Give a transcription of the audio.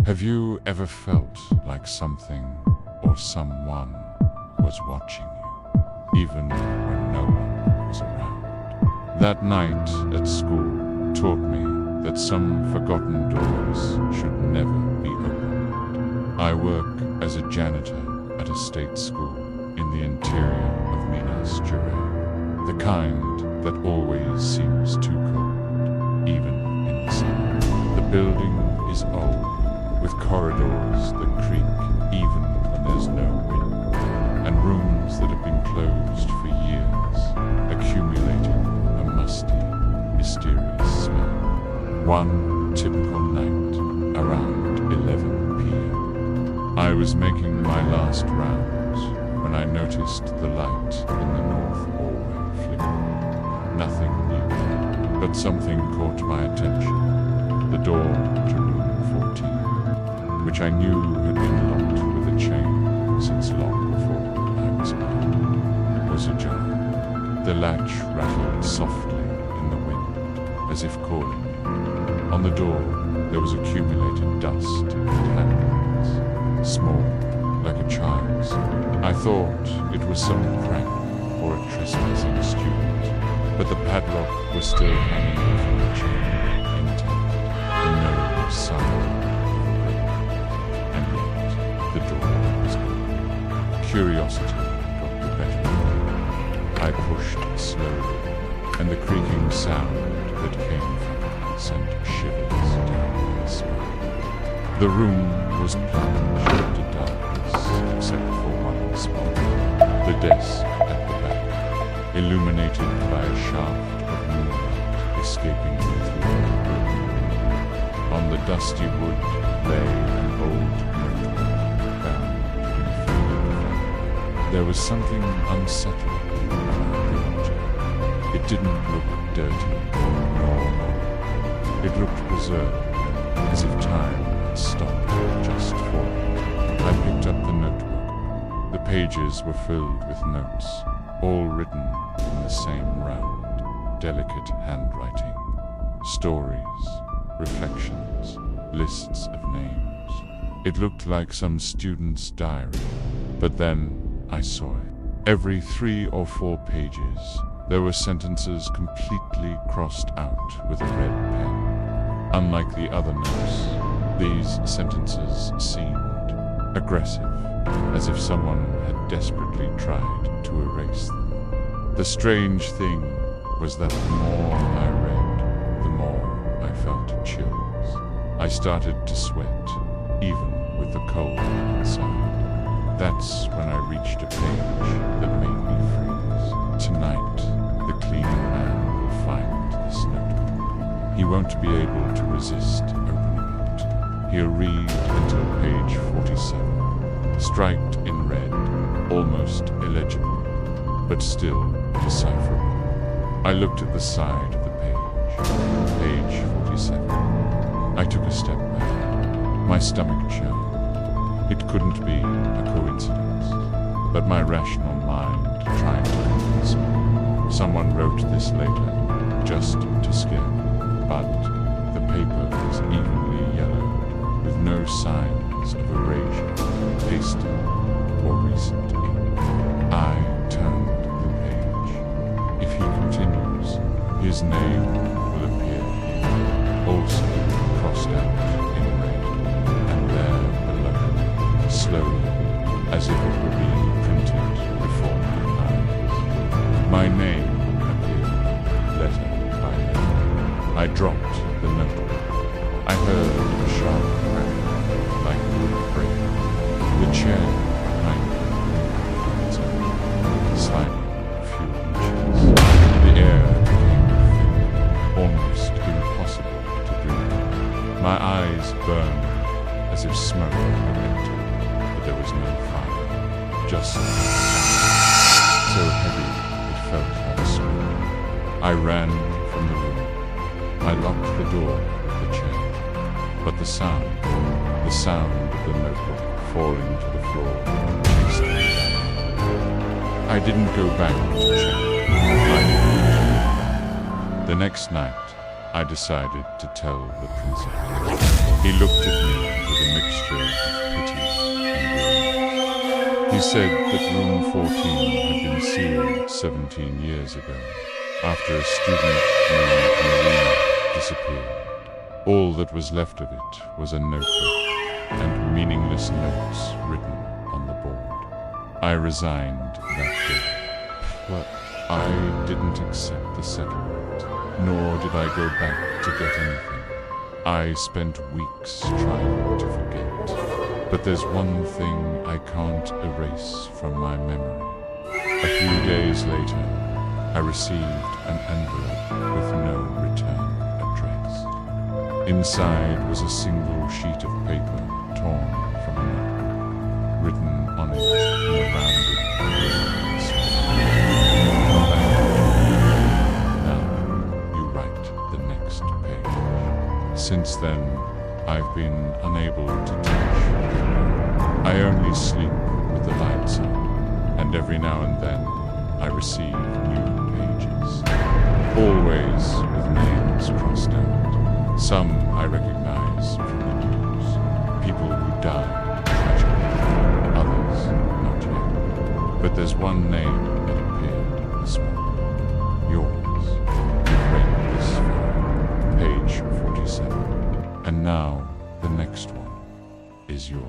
Have you ever felt like something or someone was watching you, even when no one was around? That night at school taught me that some forgotten doors should never be opened. I work as a janitor at a state school in the interior of Minas Gerais, the kind that always seems too cold, even in the summer. The building is old, with corridors that creak even when there's no wind, and rooms that have been closed for years, accumulating a musty, mysterious smell. One typical night, around 11 p.m., I was making my last rounds when I noticed the light in the north hallway flicker. Nothing new, but something caught my attention. The door to room 14, which I knew had been locked with a chain since long before I was born, was ajar. The latch rattled softly in the wind, as if calling me. On the door, there was accumulated dust and handprints, small, like a child's. I thought it was some prank or a trespassing student, but the padlock was still hanging from the chain, intact, no sign of a break. And yet, the door was gone. Curiosity got the better of me. I pushed slowly, and the creaking sound that came from it sent shivers down my spine. The room was plunged into darkness, except for one spot, the desk at the back, illuminated by a shaft of moonlight escaping through the room. On the dusty wood lay an old notebook bound in faded leather. There was something unsettling about the object. It didn't look dirty nor old. It looked preserved, as if time had stopped just for it. I picked up the notebook. The pages were filled with notes, all written in the same round, delicate handwriting. Stories, reflections, lists of names. It looked like some student's diary. But then I saw it. Every 3 or 4 pages, there were sentences completely crossed out with a red pen. Unlike the other notes, these sentences seemed aggressive, as if someone had desperately tried to erase them. The strange thing was that the more I read, the more I felt chills. I started to sweat, even with the cold inside. That's when I reached a page that made me freeze. Tonight, the cleaning man will find this notebook. He won't be able to resist opening it. He'll read until page 47, striped in red, almost illegible, but still decipherable. I looked at the side of the page, page 47. I took a step back. My stomach churned. It couldn't be a coincidence, but my rational mind tried to convince me. Someone wrote this later, just to scare me. But the paper was evenly yellowed, with no signs of erasure, pasting, or recent ink. I turned the page. If he continues, his name will appear here, also crossed out in red, and there below, slowly, as if it were being printed before my eyes. My name appeared, letter by letter. I dropped the notebook. I heard a sharp crack, like wood break. The chair behind me moved sliding a few inches. The air became thin, almost impossible to breathe. My eyes burned as if smoke had entered, but there was no fire, just so heavy it felt like smoke. I ran from the room. I locked the door with the chain, but the sound of the notebook falling to the floor chased me down. I didn't go back to check. The next night, I decided to tell the principal. He looked at me with a mixture of pity and weariness. He said that room 14 had been sealed 17 years ago, after a student named Marina disappeared. All that was left of it was a notebook and meaningless notes written on the board. I resigned that day. But I didn't accept the settlement, nor did I go back to get anything. I spent weeks trying to forget. But there's one thing I can't erase from my memory. A few days later, I received an envelope with no return address. Inside was a single sheet of paper torn from a notebook, written on it in a rounded word spelling. Come back. Now you write the next page. Since then, I've been unable to touch. I only sleep with the lights on, and every now and then I receive new pages, always with names crossed out. Some I recognize from the news, people who died tragically, others not yet. But there's one name that appeared this morning, yours. You've read this far, page 47. And now the next one is yours.